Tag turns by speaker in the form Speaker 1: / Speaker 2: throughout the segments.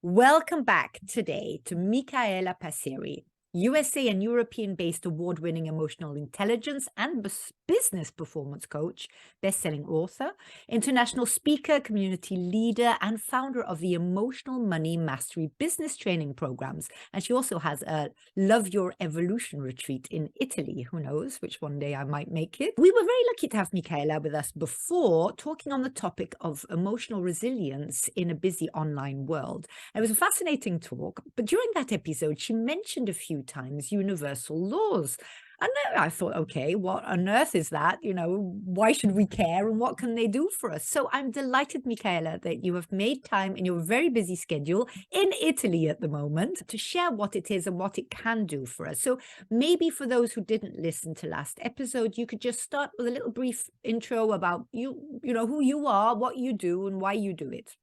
Speaker 1: Welcome back today to Micaela Passeri, USA and European-based award-winning emotional intelligence and business performance coach, best-selling author, international speaker, community leader, and founder of the Emotional Money Mastery business training programs. And she also has a Love Your Evolution retreat in Italy. Who knows which one day I might make it. We were very lucky to have Micaela with us before, talking on the topic of emotional resilience in a busy online world. It was a fascinating talk, but during that episode, she mentioned a few times universal laws. And then I thought, okay, what on earth is that? Why should we care and what can they do for us? So I'm delighted, Micaela, that you have made time in your very busy schedule in Italy at the moment to share what it is and what it can do for us. So maybe for those who didn't listen to last episode, you could just start with a little brief intro about who you are, what you do, and why you do it.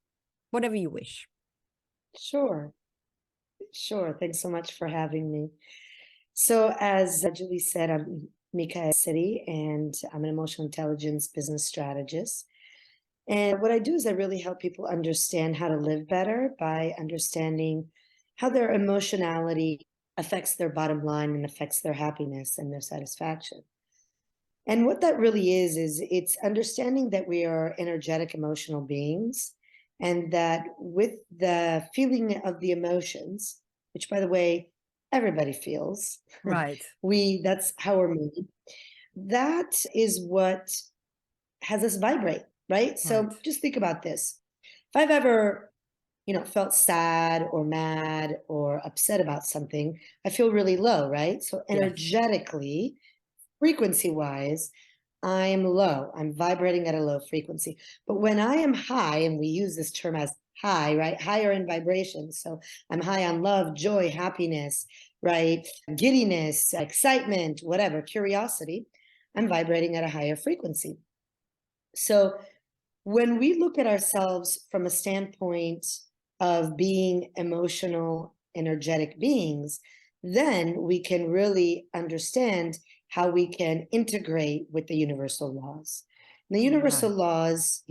Speaker 1: Whatever you wish.
Speaker 2: Sure. Thanks so much for having me. So as Julie said, I'm Micaela Passeri, and I'm an emotional intelligence business strategist. And what I do is I really help people understand how to live better by understanding how their emotionality affects their bottom line and affects their happiness and their satisfaction. And what that really is it's understanding that we are energetic emotional beings, and that with the feeling of the emotions, which by the way, everybody feels,
Speaker 1: Right.
Speaker 2: that's how we're made. That is what has us vibrate, right? So
Speaker 1: Right.
Speaker 2: just think about this. If I've ever, felt sad or mad or upset about something, I feel really low, right? So
Speaker 1: Yes.
Speaker 2: energetically, frequency wise, I am low. I'm vibrating at a low frequency. But when I am high, and we use this term as high, right? Higher in vibration. So I'm high on love, joy, happiness, right? Giddiness, excitement, whatever, curiosity. I'm vibrating at a higher frequency. So when we look at ourselves from a standpoint of being emotional, energetic beings, then we can really understand how we can integrate with the universal laws. The universal
Speaker 1: Right.
Speaker 2: laws,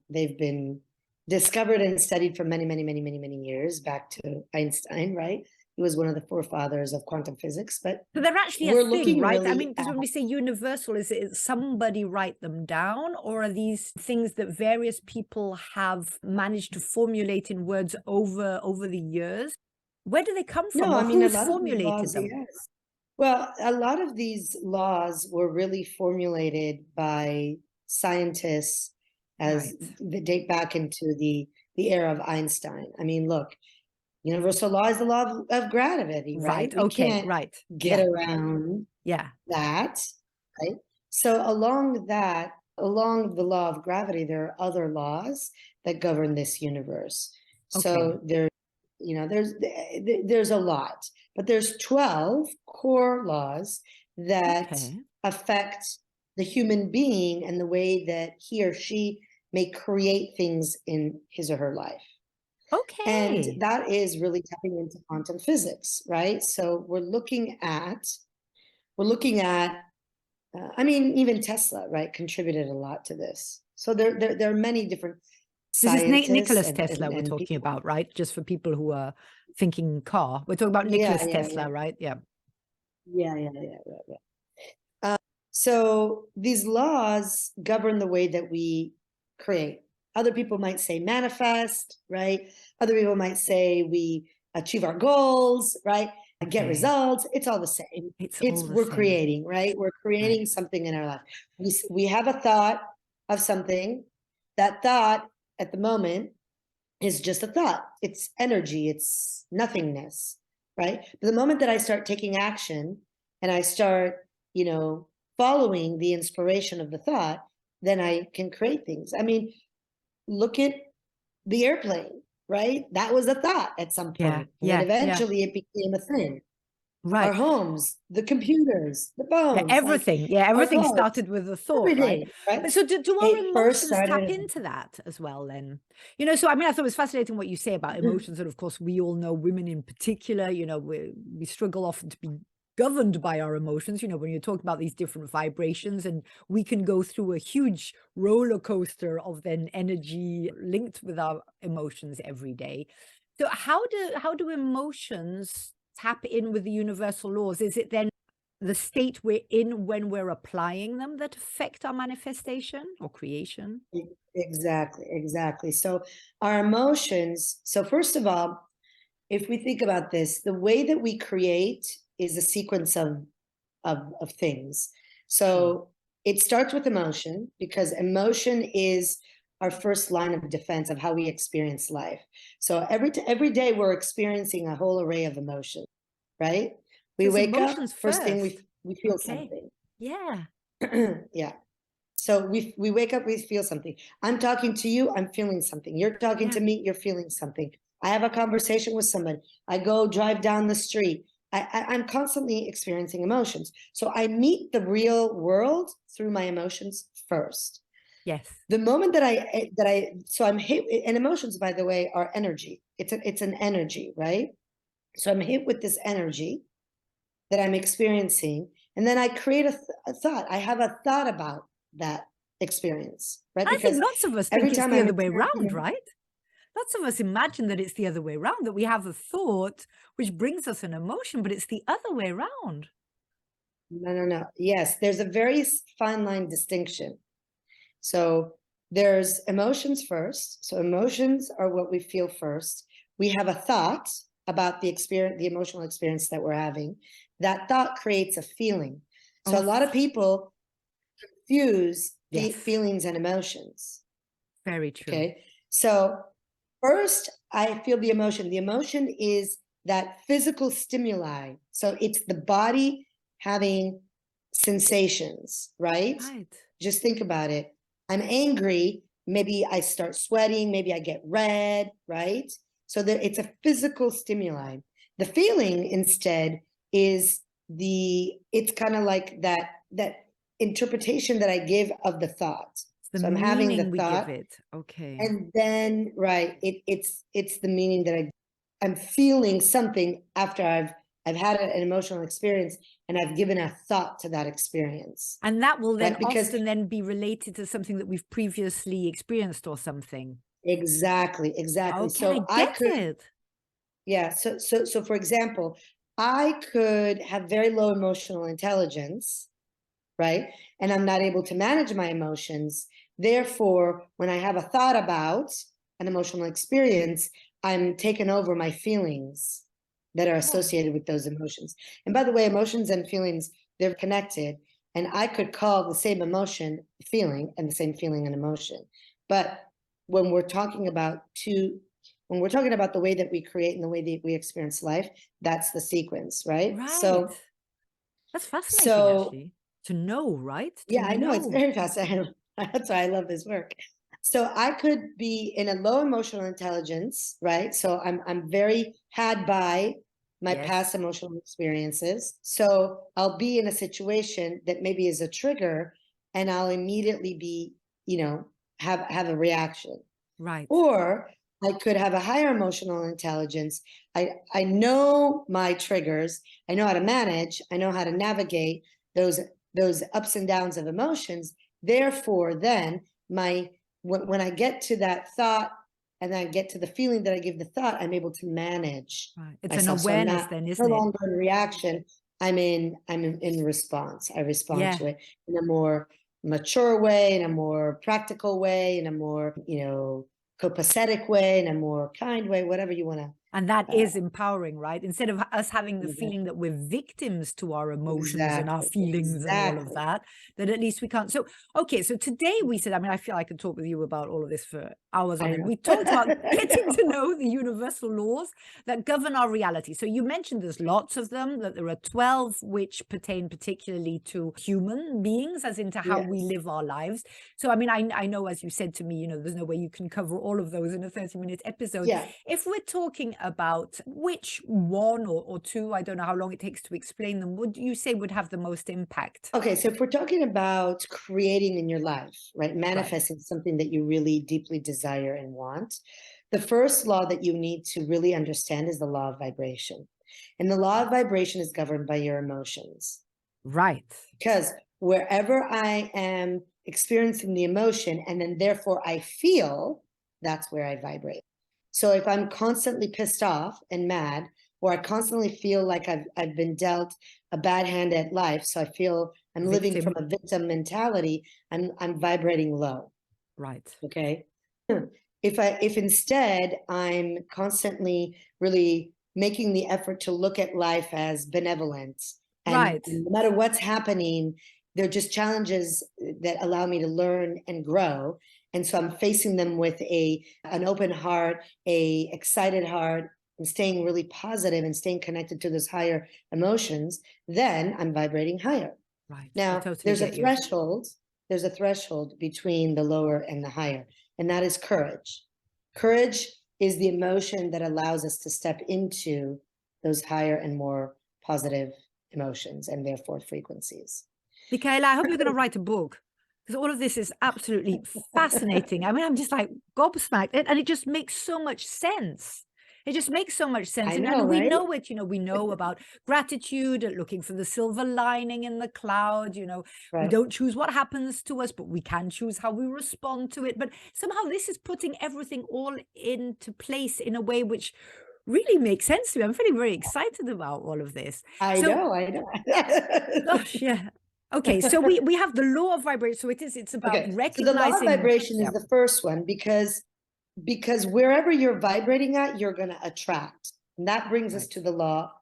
Speaker 2: they've been discovered and studied for many, many, many, many, many years, back to Einstein, right? He was one of the forefathers of quantum physics, but
Speaker 1: So they're actually a
Speaker 2: we're
Speaker 1: thing,
Speaker 2: looking
Speaker 1: right? I
Speaker 2: really
Speaker 1: mean,
Speaker 2: at.
Speaker 1: because when we say universal, is it somebody write them down, or are these things that various people have managed to formulate in words over the years? Where do they come from,
Speaker 2: No,
Speaker 1: or
Speaker 2: I mean, a
Speaker 1: who's
Speaker 2: lot of these
Speaker 1: formulated
Speaker 2: laws,
Speaker 1: them?
Speaker 2: yes. Well, a lot of these laws were really formulated by scientists as
Speaker 1: Right.
Speaker 2: they date back into the era of Einstein. I mean, look, universal law is the law of gravity, right?
Speaker 1: Right.
Speaker 2: We
Speaker 1: Okay.
Speaker 2: can't
Speaker 1: Right.
Speaker 2: get
Speaker 1: Yeah.
Speaker 2: around
Speaker 1: Yeah.
Speaker 2: that, right? So along the law of gravity, there are other laws that govern this universe.
Speaker 1: Okay.
Speaker 2: So there's a lot, but there's 12 core laws that
Speaker 1: Okay.
Speaker 2: affect the human being and the way that he or she may create things in his or her life. And
Speaker 1: Okay.
Speaker 2: that is really tapping into quantum physics, right? So we're looking at I mean, even Tesla, right, contributed a lot to this. So there are many different
Speaker 1: This is
Speaker 2: scientists
Speaker 1: Nicholas
Speaker 2: and,
Speaker 1: Tesla
Speaker 2: and,
Speaker 1: we're
Speaker 2: and
Speaker 1: talking
Speaker 2: people.
Speaker 1: about, right? Just for people who are thinking car. We're talking about
Speaker 2: Yeah,
Speaker 1: Nicholas
Speaker 2: yeah, yeah,
Speaker 1: Tesla, right? Yeah.
Speaker 2: yeah. So these laws govern the way that we create. Other people might say manifest, right? Other people might say we achieve our goals, right? Get
Speaker 1: Okay.
Speaker 2: results. It's all the same.
Speaker 1: It's all
Speaker 2: It's
Speaker 1: the
Speaker 2: we're
Speaker 1: same.
Speaker 2: creating, right? We're
Speaker 1: Right.
Speaker 2: creating something in our life. We have a thought of something. That thought at the moment is just a thought. It's energy. It's nothingness, right? But the moment that I start taking action and I start, following the inspiration of the thought, then I can create things. I mean, look at the airplane, right? That was a thought at some
Speaker 1: Yeah.
Speaker 2: point, and then
Speaker 1: Yeah. Yeah.
Speaker 2: eventually it became a thing. Our
Speaker 1: Right.
Speaker 2: homes, the computers, the
Speaker 1: Yeah,
Speaker 2: phones, like
Speaker 1: everything. Yeah,
Speaker 2: our
Speaker 1: everything
Speaker 2: clothes,
Speaker 1: started with a thought, right?
Speaker 2: everything, right?
Speaker 1: But so do our
Speaker 2: It first
Speaker 1: emotions tap
Speaker 2: started.
Speaker 1: into that as well then? So I mean, I thought it was fascinating what you say about emotions. And of course, we all know women in particular, we struggle often to be governed by our emotions. When you talk about these different vibrations, and we can go through a huge roller coaster of then energy linked with our emotions every day. So how do emotions tap in with the universal laws? Is it then the state we're in when we're applying them that affect our manifestation or creation?
Speaker 2: Exactly, exactly. So our emotions, so first of all, if we think about this, the way that we create is a sequence of things.
Speaker 1: Sure.
Speaker 2: So it starts with emotion, because emotion is our first line of defense of how we experience life. So every day we're experiencing a whole array of emotions, right?
Speaker 1: So
Speaker 2: We
Speaker 1: it's
Speaker 2: wake up,
Speaker 1: emotions
Speaker 2: first thing
Speaker 1: first.
Speaker 2: we feel
Speaker 1: Okay.
Speaker 2: something.
Speaker 1: Yeah.
Speaker 2: Yeah. So we wake up, we feel something. I'm talking to you, I'm feeling something. You're talking
Speaker 1: Yeah.
Speaker 2: to me, you're feeling something. I have a conversation with somebody. I go drive down the street. I'm constantly experiencing emotions. So I meet the real world through my emotions first.
Speaker 1: Yes.
Speaker 2: The moment so I'm hit, and emotions, by the way, are energy. It's an energy, right? So I'm hit with this energy that I'm experiencing, and then I create a thought. I have a thought about that experience, right?
Speaker 1: I think
Speaker 2: Because
Speaker 1: lots of us
Speaker 2: every
Speaker 1: think it's
Speaker 2: time
Speaker 1: the
Speaker 2: I'm
Speaker 1: other way around,
Speaker 2: experiencing,
Speaker 1: right? Lots of us imagine that it's the other way around, that we have a thought which brings us an emotion, but it's the other way around.
Speaker 2: no, no, no. Yes, there's a very fine line distinction. So there's emotions first. So emotions are what we feel first. We have a thought about the experience, the emotional experience that we're having. That thought creates a feeling. So
Speaker 1: Oh,
Speaker 2: a lot of people confuse
Speaker 1: yes,
Speaker 2: feelings and emotions.
Speaker 1: very true.
Speaker 2: Okay. So first, I feel the emotion. The emotion is that physical stimuli. So it's the body having sensations, right?
Speaker 1: Right.
Speaker 2: Just think about it. I'm angry. Maybe I start sweating. Maybe I get red, right? So there, it's a physical stimuli. The feeling instead is it's kind of like that interpretation that I give of the thought.
Speaker 1: It's the
Speaker 2: So I'm having the
Speaker 1: meaning we give
Speaker 2: thought,
Speaker 1: it. Okay.
Speaker 2: and then right, it's the meaning that I'm feeling something after I've had an emotional experience, and I've given a thought to that experience,
Speaker 1: And that will then
Speaker 2: right? Because
Speaker 1: often then be related to something that we've previously experienced or something.
Speaker 2: exactly, exactly.
Speaker 1: Okay, I
Speaker 2: So I
Speaker 1: get
Speaker 2: could,
Speaker 1: it.
Speaker 2: yeah. So for example, I could have very low emotional intelligence, right? And I'm not able to manage my emotions. Therefore, when I have a thought about an emotional experience, I'm taken over my feelings that are
Speaker 1: Oh,
Speaker 2: associated with those emotions. And by the way, emotions and feelings, they're connected. And I could call the same emotion feeling, and the same feeling an emotion. But when we're talking about when we're talking about the way that we create and the way that we experience life, that's the sequence, right?
Speaker 1: right.
Speaker 2: So,
Speaker 1: That's fascinating,
Speaker 2: so
Speaker 1: actually, to know, right? To
Speaker 2: yeah, I know it's
Speaker 1: know.
Speaker 2: very fascinating. That's why I love this work. So I could be in a low emotional intelligence, right? So I'm very had by my
Speaker 1: Yes.
Speaker 2: past emotional experiences. So I'll be in a situation that maybe is a trigger, and I'll immediately be, have a reaction.
Speaker 1: Right.
Speaker 2: Or I could have a higher emotional intelligence. I know my triggers. I know how to manage. I know how to navigate those those ups and downs of emotions. Therefore, then when I get to that thought, and then I get to the feeling that I give the thought, I'm able to manage
Speaker 1: Right. It's an
Speaker 2: myself. So I'm
Speaker 1: awareness
Speaker 2: not
Speaker 1: then,
Speaker 2: no
Speaker 1: isn't it?
Speaker 2: longer in reaction. I'm in response. I respond
Speaker 1: Yeah.
Speaker 2: to it in a more mature way, in a more practical way, in a more, copacetic way, in a more kind way, whatever you want
Speaker 1: And that
Speaker 2: to.
Speaker 1: is empowering, right? Instead of us having the feeling that we're victims to our emotions and our
Speaker 2: Exactly,
Speaker 1: feelings and all of
Speaker 2: exactly.
Speaker 1: that at least we can't. So, okay, so today we said, I mean, I feel I could talk with you about all of this for hours
Speaker 2: I
Speaker 1: on end.
Speaker 2: know.
Speaker 1: We talked about getting to know the universal laws that govern our reality. So you mentioned there's lots of them, that there are 12 which pertain particularly to human beings, as into how we
Speaker 2: Yes.
Speaker 1: live our lives. So, I mean, I know, as you said to me, there's no way you can cover all of those in a 30-minute episode.
Speaker 2: Yeah.
Speaker 1: If we're talking about which one or two, I don't know how long it takes to explain them, would you say would have the most impact?
Speaker 2: Okay, so if we're talking about creating in your life, right,
Speaker 1: Right.
Speaker 2: manifesting something that you really deeply desire and want, the first law that you need to really understand is the law of vibration. And the law of vibration is governed by your emotions.
Speaker 1: Right.
Speaker 2: Because wherever I am experiencing the emotion and then therefore I feel, that's where I vibrate. So if I'm constantly pissed off and mad, or I constantly feel like I've been dealt a bad hand at life, so I feel I'm living from a victim mentality, I'm vibrating low.
Speaker 1: Right.
Speaker 2: Okay. If instead I'm constantly really making the effort to look at life as benevolent, and
Speaker 1: Right.
Speaker 2: no matter what's happening, they're just challenges that allow me to learn and grow. And so I'm facing them with an open heart, a excited heart, and staying really positive and staying connected to those higher emotions, then I'm vibrating higher.
Speaker 1: Right.
Speaker 2: Now,
Speaker 1: Totally
Speaker 2: there's a threshold. There's a threshold between the lower and the higher, and that is courage. Courage is the emotion that allows us to step into those higher and more positive emotions and therefore frequencies.
Speaker 1: Micaela, I hope you're going to write a book, because all of this is absolutely fascinating. I mean, I'm just like gobsmacked, and it just makes so much sense. It just makes so much sense.
Speaker 2: I know,
Speaker 1: and we
Speaker 2: right?
Speaker 1: know it, we know about gratitude, looking for the silver lining in the cloud, we
Speaker 2: Right.
Speaker 1: don't choose what happens to us, but we can choose how we respond to it. But somehow this is putting everything all into place in a way which really makes sense to me. I'm feeling very excited about all of this.
Speaker 2: I know.
Speaker 1: Gosh, yeah. Okay, so we have the law of vibration. So it's about
Speaker 2: Okay.
Speaker 1: recognizing.
Speaker 2: So the law of vibration is the first one, because wherever you're vibrating at, you're going to attract. And that brings us to the law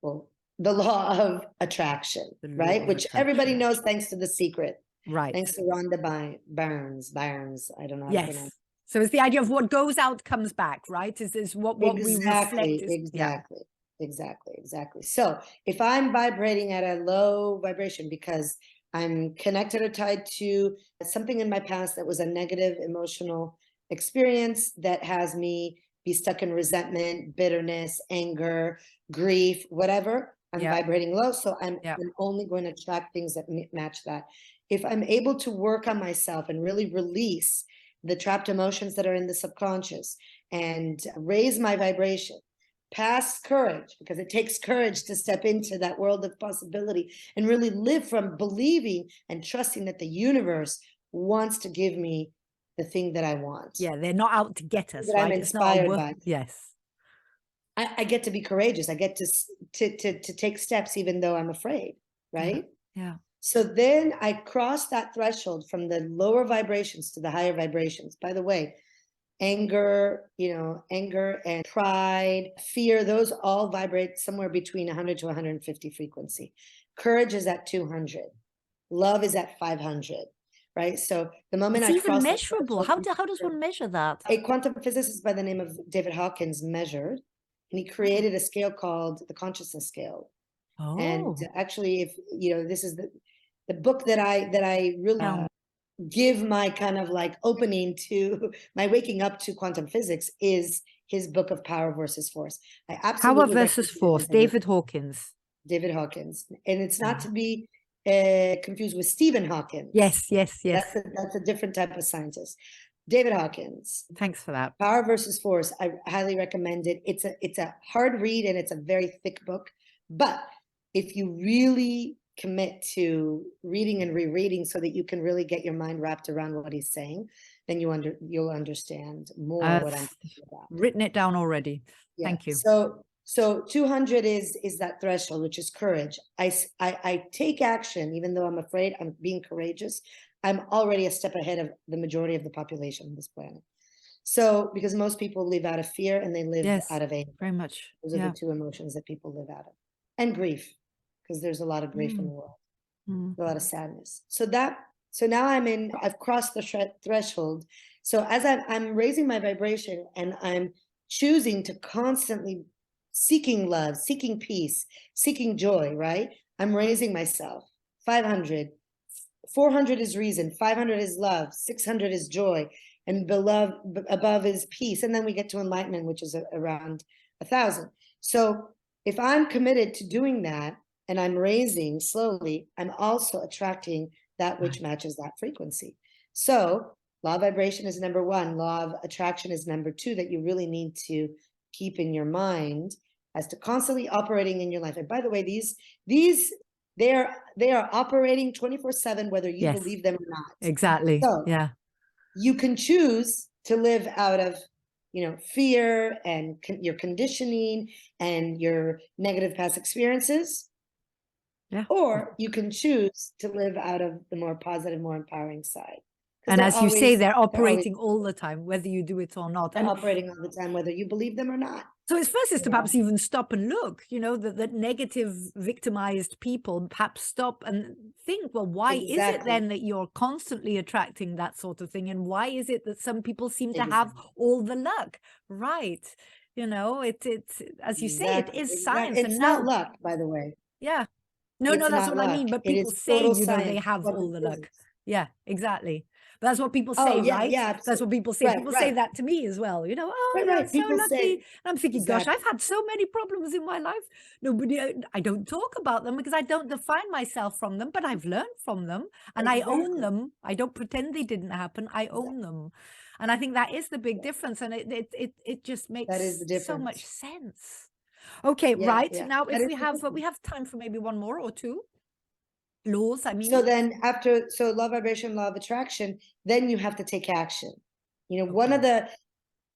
Speaker 2: of attraction, right? Which everybody knows thanks to The Secret.
Speaker 1: Right.
Speaker 2: Thanks to Rhonda Byrnes. I don't know how to pronounce it.
Speaker 1: So it's the idea of what goes out comes back, right? Is what we reflect.
Speaker 2: Exactly. So if I'm vibrating at a low vibration because I'm connected or tied to something in my past that was a negative emotional experience that has me be stuck in resentment, bitterness, anger, grief, whatever, I'm vibrating low. So I'm only going to attract things that match that. If I'm able to work on myself and really release the trapped emotions that are in the subconscious and raise my vibration past courage, because it takes courage to step into that world of possibility and really live from believing and trusting that the universe wants to give me the thing that I want.
Speaker 1: Yeah, they're not out to get us,
Speaker 2: that
Speaker 1: right?
Speaker 2: I'm inspired by.
Speaker 1: Yes.
Speaker 2: I get to be courageous. I get to take steps even though I'm afraid, right?
Speaker 1: Yeah.
Speaker 2: So then I cross that threshold from the lower vibrations to the higher vibrations. By the way, anger and pride, fear, those all vibrate somewhere between 100 to 150 frequency. Courage is at 200. Love is at 500, right? So the moment
Speaker 1: it's
Speaker 2: I
Speaker 1: even
Speaker 2: cross
Speaker 1: measurable. How does one measure that?
Speaker 2: A quantum physicist by the name of David Hawkins measured, and he created a scale called the consciousness scale.
Speaker 1: Oh.
Speaker 2: And actually, if this is the book that I really give my kind of like opening to my waking up to quantum physics is his book of Power versus Force. I absolutely
Speaker 1: Power versus Force, David Hawkins.
Speaker 2: And it's not to be confused with Stephen Hawking.
Speaker 1: Yes.
Speaker 2: That's a different type of scientist. David Hawkins.
Speaker 1: Thanks for that.
Speaker 2: Power versus Force. I highly recommend it. It's a hard read and it's a very thick book. But if you really commit to reading and rereading so that you can really get your mind wrapped around what he's saying, then you'll understand more what I'm talking about.
Speaker 1: Written it down already. Yeah. Thank you.
Speaker 2: So 200 is that threshold, which is courage. I take action, even though I'm afraid. I'm being courageous. I'm already a step ahead of the majority of the population on this planet. So because most people live out of fear and they live out of anger.
Speaker 1: Very much.
Speaker 2: Those are the two emotions that people live out of. And grief, because there's a lot of grief in the world. A lot of sadness. So now I've crossed the threshold. So as I'm raising my vibration and I'm choosing to constantly seeking love, seeking peace, seeking joy, right? I'm raising myself. 500, 400 is reason, 500 is love, 600 is joy, and above is peace. And then we get to enlightenment, which is around 1,000. So if I'm committed to doing that and I'm raising slowly, I'm also attracting that which matches that frequency. So law of vibration is number one. Law of attraction is number two that you really need to keep in your mind as to constantly operating in your life. And by the way, these they are operating 24/7, whether you
Speaker 1: Yes,
Speaker 2: believe them or not.
Speaker 1: exactly.
Speaker 2: So
Speaker 1: Yeah.
Speaker 2: you can choose to live out of, fear and your conditioning and your negative past experiences,
Speaker 1: Yeah.
Speaker 2: or you can choose to live out of the more positive, more empowering side. Because
Speaker 1: And as you say, they're
Speaker 2: they're always
Speaker 1: operating all the time, whether you do it or not. And
Speaker 2: operating all the time, whether you believe them or not.
Speaker 1: so it's first is to
Speaker 2: Yeah.
Speaker 1: perhaps even stop and look, that negative victimized people perhaps stop and think, well, why is it
Speaker 2: Exactly.
Speaker 1: then that you're constantly attracting that sort of thing? And why is it that some people seem to have
Speaker 2: Exactly.
Speaker 1: all the luck? Right. It's as you say, it
Speaker 2: Exactly.
Speaker 1: is
Speaker 2: Exactly.
Speaker 1: science. And
Speaker 2: It's not
Speaker 1: now,
Speaker 2: luck, by the way.
Speaker 1: yeah. No,
Speaker 2: It's
Speaker 1: that's
Speaker 2: not
Speaker 1: what I
Speaker 2: luck.
Speaker 1: mean. But
Speaker 2: It
Speaker 1: people
Speaker 2: is
Speaker 1: say,
Speaker 2: total
Speaker 1: they
Speaker 2: science,
Speaker 1: have all
Speaker 2: quantum
Speaker 1: the luck.
Speaker 2: physics.
Speaker 1: Yeah, exactly. But that's what people
Speaker 2: Oh,
Speaker 1: say,
Speaker 2: yeah,
Speaker 1: right?
Speaker 2: yeah,
Speaker 1: That's what
Speaker 2: absolutely.
Speaker 1: people say.
Speaker 2: Right,
Speaker 1: People say
Speaker 2: right,
Speaker 1: that to me as well. Oh,
Speaker 2: right,
Speaker 1: you're
Speaker 2: right.
Speaker 1: so
Speaker 2: People
Speaker 1: lucky.
Speaker 2: say,
Speaker 1: And I'm thinking, gosh,
Speaker 2: exactly.
Speaker 1: I've had so many problems in my life. Nobody, I don't talk about them because I don't define myself from them, but I've learned from them and I own
Speaker 2: Exactly.
Speaker 1: them. I don't pretend they didn't happen. I own them. And I think that is the big difference. And it just
Speaker 2: That is the
Speaker 1: makes so much
Speaker 2: difference.
Speaker 1: sense. Okay,
Speaker 2: Yeah,
Speaker 1: right.
Speaker 2: yeah.
Speaker 1: Now,
Speaker 2: That
Speaker 1: if
Speaker 2: is the
Speaker 1: we
Speaker 2: difference.
Speaker 1: have time for maybe one more or two laws, I mean.
Speaker 2: So then so law of vibration, law of attraction, then you have to take action. One of
Speaker 1: Okay.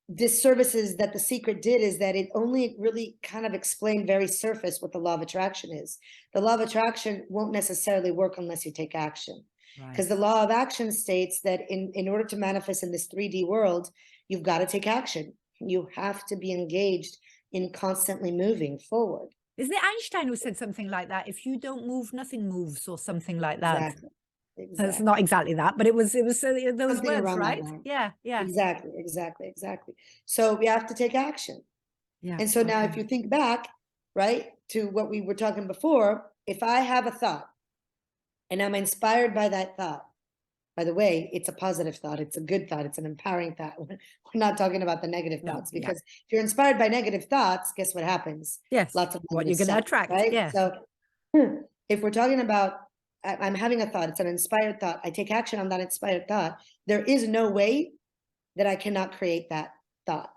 Speaker 2: the disservices that The Secret did is that it only really kind of explained very surface what the law of attraction is. The law of attraction won't necessarily work unless you take action. Because
Speaker 1: Right.
Speaker 2: the law of action states that in order to manifest in this 3D world, you've got to take action. You have to be engaged in constantly moving forward.
Speaker 1: Isn't it Einstein who said something like that? If you don't move, nothing moves, or something like that.
Speaker 2: Exactly.
Speaker 1: It's not
Speaker 2: Exactly.
Speaker 1: exactly that, but it was those
Speaker 2: Something
Speaker 1: words,
Speaker 2: around that
Speaker 1: right?
Speaker 2: line.
Speaker 1: Yeah, yeah,
Speaker 2: Exactly, exactly, exactly. So we have to take action.
Speaker 1: yeah.
Speaker 2: And so now if
Speaker 1: Okay.
Speaker 2: you think back, right, to what we were talking before, if I have a thought and I'm inspired by that thought, by the way, it's a positive thought, it's a good thought, it's an empowering thought. We're not talking about the negative
Speaker 1: No,
Speaker 2: thoughts,
Speaker 1: yeah.
Speaker 2: because if you're inspired by negative thoughts, guess what happens?
Speaker 1: Yes.
Speaker 2: Lots of
Speaker 1: What
Speaker 2: negative
Speaker 1: you're going to
Speaker 2: stuff,
Speaker 1: attract.
Speaker 2: right?
Speaker 1: Yeah.
Speaker 2: So if we're talking about, I'm having a thought, it's an inspired thought, I take action on that inspired thought, there is no way that I cannot create that thought.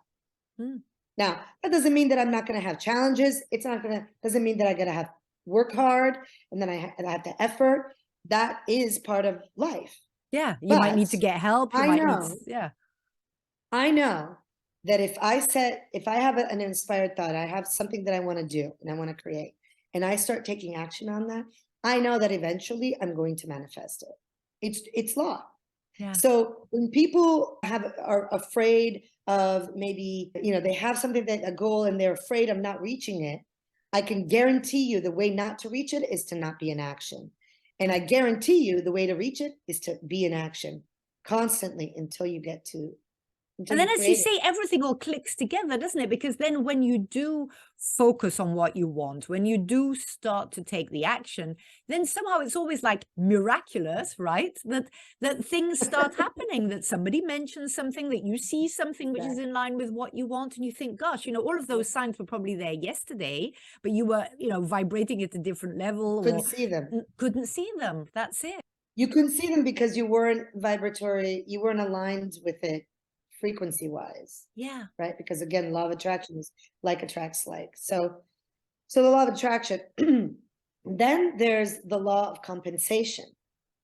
Speaker 1: Hmm.
Speaker 2: Now, that doesn't mean that I'm not going to have challenges. It's not going to, doesn't mean that I got to have work hard and then I have to effort. That is part of life.
Speaker 1: Yeah. You might need
Speaker 2: But
Speaker 1: to get help. You
Speaker 2: I
Speaker 1: might need,
Speaker 2: know,
Speaker 1: yeah.
Speaker 2: I know that if I have an inspired thought, I have something that I want to do and I want to create, and I start taking action on that, I know that eventually I'm going to manifest it. It's law.
Speaker 1: Yeah.
Speaker 2: So when people are afraid of, maybe, they have something, that a goal, and they're afraid of not reaching it, I can guarantee you the way not to reach it is to not be in action. And I guarantee you the way to reach it is to be in action constantly until you
Speaker 1: And then, as you
Speaker 2: create it.
Speaker 1: say, everything all clicks together, doesn't it? Because then when you do focus on what you want, when you do start to take the action, then somehow it's always like miraculous, right? That things start happening, that somebody mentions something, that you see something which is in line with what you want, and you think, gosh, all of those signs were probably there yesterday, but you were, vibrating at a different level
Speaker 2: Couldn't
Speaker 1: or
Speaker 2: see them.
Speaker 1: couldn't see them. That's it.
Speaker 2: You couldn't see them because you weren't aligned with it frequency wise,
Speaker 1: Yeah.
Speaker 2: right? Because again, law of attraction is like attracts like. So the law of attraction. Then there's the law of compensation.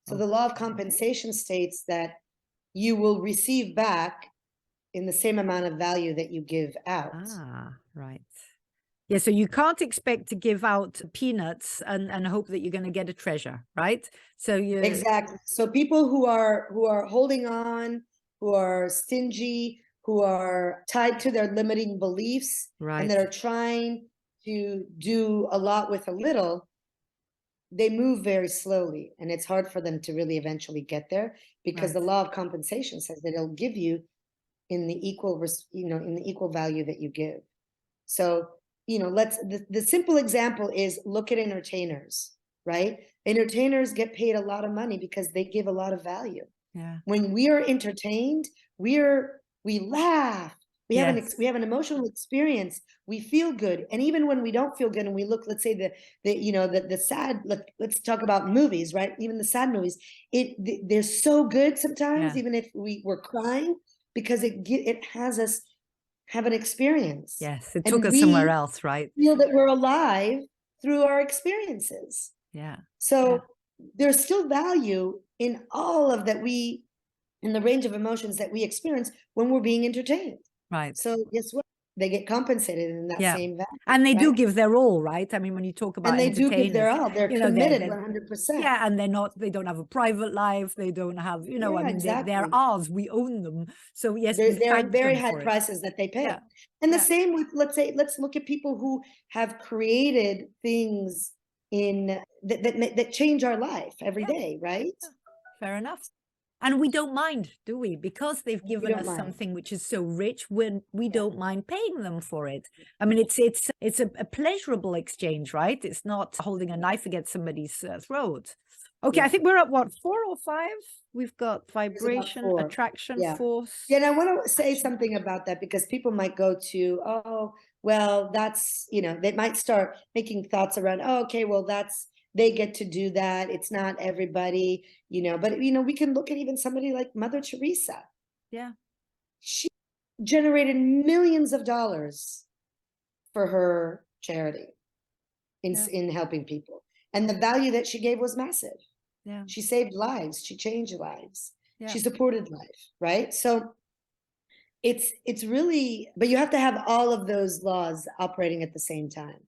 Speaker 2: So the law of compensation states that you will receive back in the same amount of value that you give out.
Speaker 1: Ah, right. Yeah, so you can't expect to give out peanuts and hope that you're going to get a treasure, right? So you
Speaker 2: Exactly. So people who are holding on, who are stingy, who are tied to their limiting beliefs, and that
Speaker 1: right.
Speaker 2: are trying to do a lot with a little, they move very slowly, and it's hard for them to really eventually get there, because the
Speaker 1: Right.
Speaker 2: law of compensation says that it'll give you in the equal value that you give. So, the simple example is, look at entertainers, right? Entertainers get paid a lot of money because they give a lot of value.
Speaker 1: Yeah.
Speaker 2: When we are entertained, we laugh, we have an emotional experience, we feel good. And even when we don't feel good and we look, let's say the sad, let's talk about movies, right? Even the sad movies, they're so good sometimes,
Speaker 1: Yeah.
Speaker 2: even if we're crying, because it has us have an experience.
Speaker 1: Yes, it
Speaker 2: And
Speaker 1: took us
Speaker 2: we
Speaker 1: somewhere else, right?
Speaker 2: feel that we're alive through our experiences.
Speaker 1: Yeah.
Speaker 2: So there's still value in all of that in the range of emotions that we experience when we're being entertained.
Speaker 1: Right.
Speaker 2: So guess what? They get compensated in that same value.
Speaker 1: And they do
Speaker 2: right?
Speaker 1: give their all, right? I mean, when you talk about
Speaker 2: And they do give their
Speaker 1: entertainers,
Speaker 2: all. They're
Speaker 1: you know,
Speaker 2: committed
Speaker 1: they're
Speaker 2: 100%.
Speaker 1: yeah, and they don't have a private life. They don't have, you know, I
Speaker 2: Yeah,
Speaker 1: mean, they're
Speaker 2: exactly.
Speaker 1: ours. We own them. So yes, we
Speaker 2: There are
Speaker 1: thank
Speaker 2: very
Speaker 1: them
Speaker 2: high
Speaker 1: for it.
Speaker 2: prices that they pay.
Speaker 1: Yeah.
Speaker 2: And the
Speaker 1: Yeah.
Speaker 2: same with, let's look at people who have created things that change our life every
Speaker 1: Yeah.
Speaker 2: day, right?
Speaker 1: Fair enough. And we don't mind, do we? Because they've given
Speaker 2: don't
Speaker 1: us
Speaker 2: mind.
Speaker 1: something which is so rich, we don't mind paying them for it. I mean, it's a pleasurable exchange, right? It's not holding a knife against somebody's throat. Okay, I think we're at what, 4 or 5? We've got vibration,
Speaker 2: 4.
Speaker 1: attraction,
Speaker 2: Yeah.
Speaker 1: force.
Speaker 2: Yeah, and I want to say something about that because people might go to, oh, well, that's, you know, they might start making thoughts around, oh, okay, well, they get to do that. It's not everybody, you know, but, you know, we can look at even somebody like Mother Teresa.
Speaker 1: Yeah.
Speaker 2: She generated millions of dollars for her charity in helping people. And the value that she gave was massive.
Speaker 1: Yeah.
Speaker 2: She saved lives. She changed lives.
Speaker 1: Yeah.
Speaker 2: She supported life, right? So it's really, but you have to have all of those laws operating at the same time.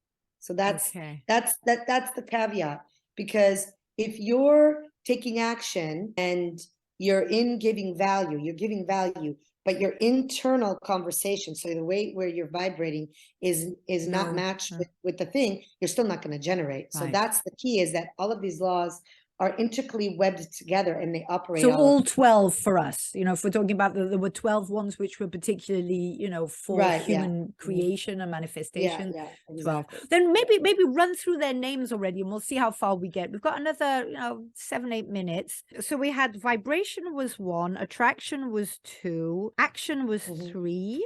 Speaker 2: So that's the caveat, because if you're taking action and you're giving value, but your internal conversation, so the way where you're vibrating is not matched with the thing, you're still not going to generate. So that's the key, is that all of these laws are intricately webbed together and they operate.
Speaker 1: So all 12 for us, you know, if we're talking about there were 12 ones which were particularly, you know, for human creation and manifestation.
Speaker 2: Yeah,
Speaker 1: 12.
Speaker 2: exactly.
Speaker 1: Then maybe run through their names already and we'll see how far we get. We've got another, you know, 7-8 minutes. So we had vibration was 1, attraction was 2, action was 3.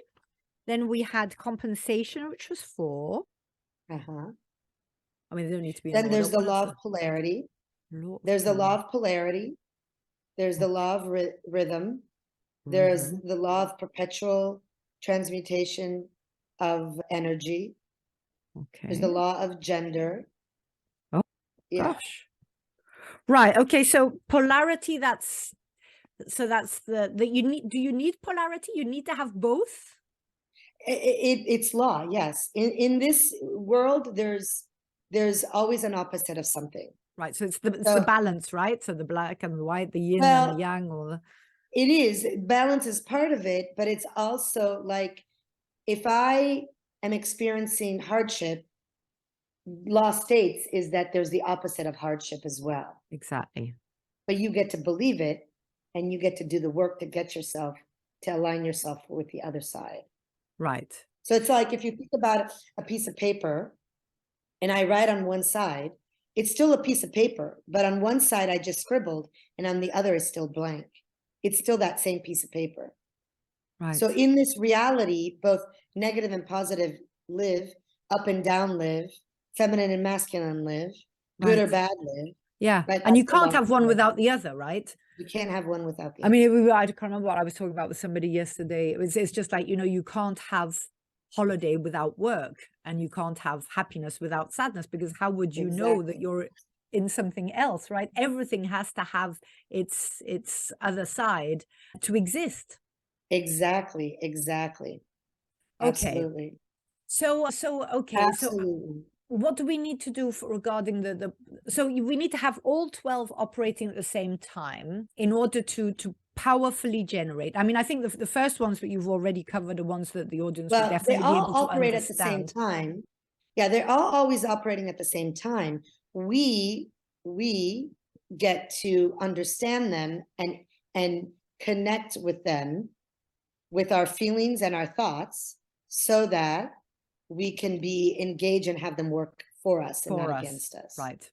Speaker 1: Then we had compensation, which was 4. I mean, they don't need to be in
Speaker 2: Then
Speaker 1: order.
Speaker 2: there's the law of polarity. There's the law of polarity. There's the law of rhythm. There's the law of perpetual transmutation of energy. There's the law of gender.
Speaker 1: Oh, gosh. Right. Okay. So polarity, that's the you need. Do you need polarity? You need to have both.
Speaker 2: It's law. Yes. In this world, there's always an opposite of something.
Speaker 1: Right. So it's the balance, right? So the black and the white, the yin and the yang, or the...
Speaker 2: It is. Balance is part of it, but it's also like, if I am experiencing hardship, law states is that there's the opposite of hardship as well.
Speaker 1: Exactly.
Speaker 2: But you get to believe it, and you get to do the work to get yourself to align yourself with the other side.
Speaker 1: Right.
Speaker 2: So it's like, if you think about a piece of paper and I write on one side, it's still a piece of paper, but on one side I just scribbled and on the other is still blank. It's still that same piece of paper.
Speaker 1: Right.
Speaker 2: So in this reality, both negative and positive live, up and down live, feminine and masculine live, good or bad live.
Speaker 1: Yeah.
Speaker 2: Right?
Speaker 1: And you can't have one without the other, right?
Speaker 2: You can't have one without the other.
Speaker 1: I mean, I can't remember what I was talking about with somebody yesterday. It's just like, you know, you can't have holiday without work, and you can't have happiness without sadness, because how would you know that you're in something else, right? Everything has to have its other side to exist.
Speaker 2: Exactly.
Speaker 1: Okay.
Speaker 2: Absolutely.
Speaker 1: So okay.
Speaker 2: Absolutely.
Speaker 1: So what do we need to do regarding so we need to have all 12 operating at the same time in order to powerfully generate. I mean, I think the first ones that you've already covered are ones that the audience would definitely be able to
Speaker 2: operate
Speaker 1: understand.
Speaker 2: at the same time. Yeah, they're all always operating at the same time. We get to understand them and connect with them, with our feelings and our thoughts, so that we can be engaged and have them work for us and not against us.
Speaker 1: Right.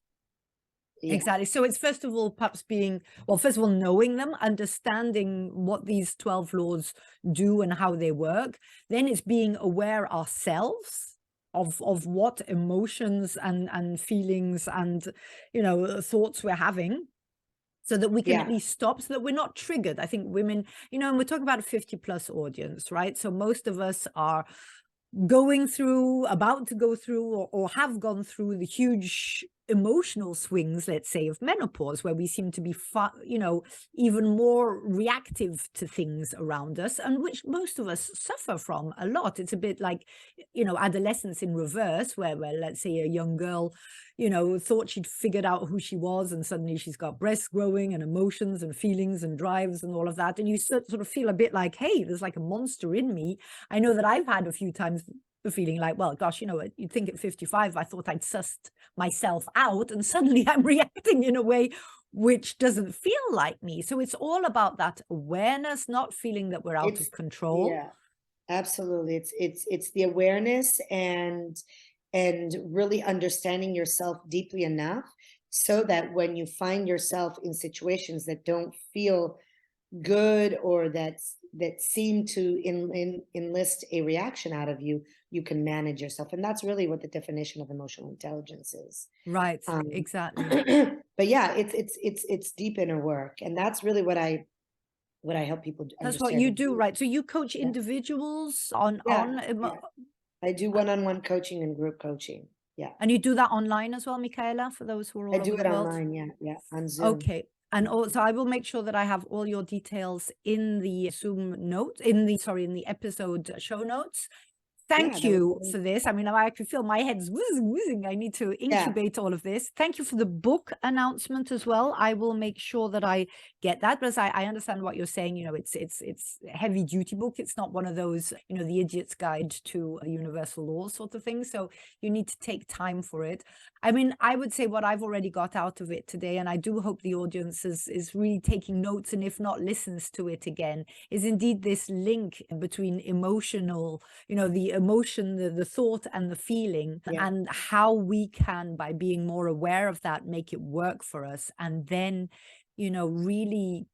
Speaker 2: Yeah.
Speaker 1: Exactly. So it's first of all perhaps first of all knowing them, understanding what these 12 laws do and how they work. Then it's being aware ourselves of what emotions and feelings and, you know, thoughts we're having. so that we can at
Speaker 2: Yeah.
Speaker 1: least stop, so that we're not triggered. I think women, and we're talking about a 50+ audience, right? So most of us are going through, about to go through, or have gone through the huge emotional swings, let's say, of menopause, where we seem to be even more reactive to things around us, and which most of us suffer from a lot. It's a bit like adolescence in reverse, where let's say a young girl thought she'd figured out who she was, and suddenly she's got breasts growing and emotions and feelings and drives and all of that, and you sort of feel a bit like, hey, there's like a monster in me. I know that I've had a few times the feeling like, well, gosh, you'd think at 55 I thought I'd sussed myself out, and suddenly I'm reacting in a way which doesn't feel like me. So it's all about that awareness, not feeling that we're out
Speaker 2: It's
Speaker 1: of control.
Speaker 2: yeah, absolutely. It's the awareness and really understanding yourself deeply enough so that when you find yourself in situations that don't feel good, or that seem to enlist a reaction out of you, you can manage yourself. And that's really what the definition of emotional intelligence is.
Speaker 1: Right,
Speaker 2: Um,
Speaker 1: exactly.
Speaker 2: but yeah, it's deep inner work, and that's really what I help people
Speaker 1: That's what
Speaker 2: understand
Speaker 1: you
Speaker 2: and
Speaker 1: do,
Speaker 2: do.
Speaker 1: right? So you coach
Speaker 2: Yeah,
Speaker 1: individuals on
Speaker 2: yeah, yeah. I do
Speaker 1: uh,
Speaker 2: one-on-one coaching and group coaching. Yeah,
Speaker 1: and you do that online as well, Micaela, for those who are
Speaker 2: I
Speaker 1: all over
Speaker 2: do
Speaker 1: the
Speaker 2: it
Speaker 1: world?
Speaker 2: online. Yeah, yeah, on Zoom.
Speaker 1: Okay. And also, I will make sure that I have all your details in the Zoom notes, in the episode show notes.
Speaker 2: Yeah,
Speaker 1: Thank
Speaker 2: that would be
Speaker 1: you for
Speaker 2: amazing.
Speaker 1: this. I mean, I can feel my head's whizzing. I need to
Speaker 2: Yeah,
Speaker 1: incubate all of this. Thank you for the book announcement as well. I will make sure that I get that, because I understand what you're saying. It's a heavy duty book. It's not one of those, the idiot's guide to universal laws sort of thing. So you need to take time for it. I mean, I would say what I've already got out of it today, and I do hope the audience is really taking notes, and if not, listens to it again, is indeed this link between emotional, the emotion, the thought and the feeling,
Speaker 2: yeah,
Speaker 1: and how we can, by being more aware of that, make it work for us, and then really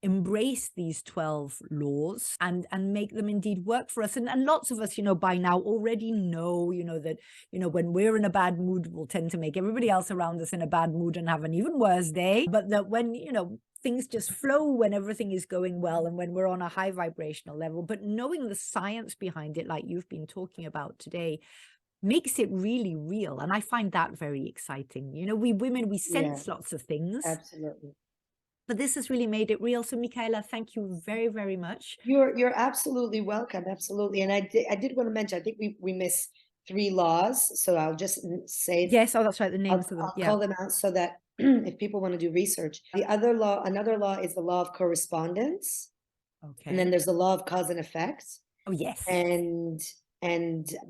Speaker 1: embrace these 12 laws and make them indeed work for us. And lots of us, by now already know, that, when we're in a bad mood, we'll tend to make everybody else around us in a bad mood and have an even worse day. But that when, things just flow, when everything is going well, and when we're on a high vibrational level, but knowing the science behind it, like you've been talking about today, makes it really real. And I find that very exciting. We women, we
Speaker 2: yeah,
Speaker 1: sense lots of things,
Speaker 2: absolutely.
Speaker 1: but this has really made it real. So Micaela, thank you very, very much.
Speaker 2: You're absolutely welcome. Absolutely. And I did want to mention, I think we miss 3 laws. So I'll just say,
Speaker 1: Yes, oh, that's right, the names of them.
Speaker 2: I'll
Speaker 1: Yeah.
Speaker 2: call them out so that if people want to do research, another law is the law of correspondence. And then
Speaker 1: Okay.
Speaker 2: there's the law of cause and effect,
Speaker 1: Oh, yes.
Speaker 2: and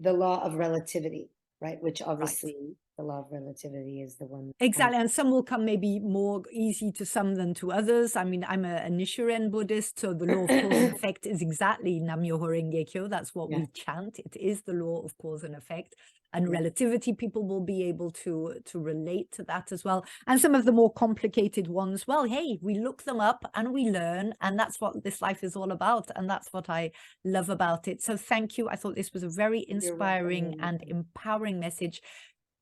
Speaker 2: the law of relativity, right? Which
Speaker 1: Right.
Speaker 2: obviously the law of relativity is the one kind of,
Speaker 1: Exactly. And some will come maybe more easy to some than to others. I mean, I'm a Nichiren Buddhist, so the law of cause and effect is exactly Nam-myoho Renge Kyo. That's what
Speaker 2: yeah,
Speaker 1: we chant. It is the law of cause and effect. And
Speaker 2: yeah,
Speaker 1: relativity, people will be able to relate to that as well. And some of the more complicated ones, well, hey, we look them up and we learn, and that's what this life is all about. And that's what I love about it. So thank you. I thought this was a very
Speaker 2: you're welcome.
Speaker 1: inspiring
Speaker 2: You're
Speaker 1: and
Speaker 2: welcome.
Speaker 1: empowering message.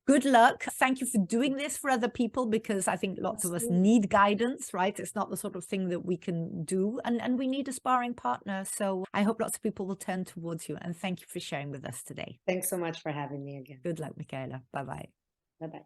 Speaker 1: Good luck. Thank you for doing this for other people, because I think lots of us
Speaker 2: Absolutely.
Speaker 1: need guidance, right? It's not the sort of thing that we can do, and we need a sparring partner. So I hope lots of people will turn towards you, and thank you for sharing with us today.
Speaker 2: Thanks so much for having me again.
Speaker 1: Good luck, Micaela. Bye-bye.
Speaker 2: Bye bye.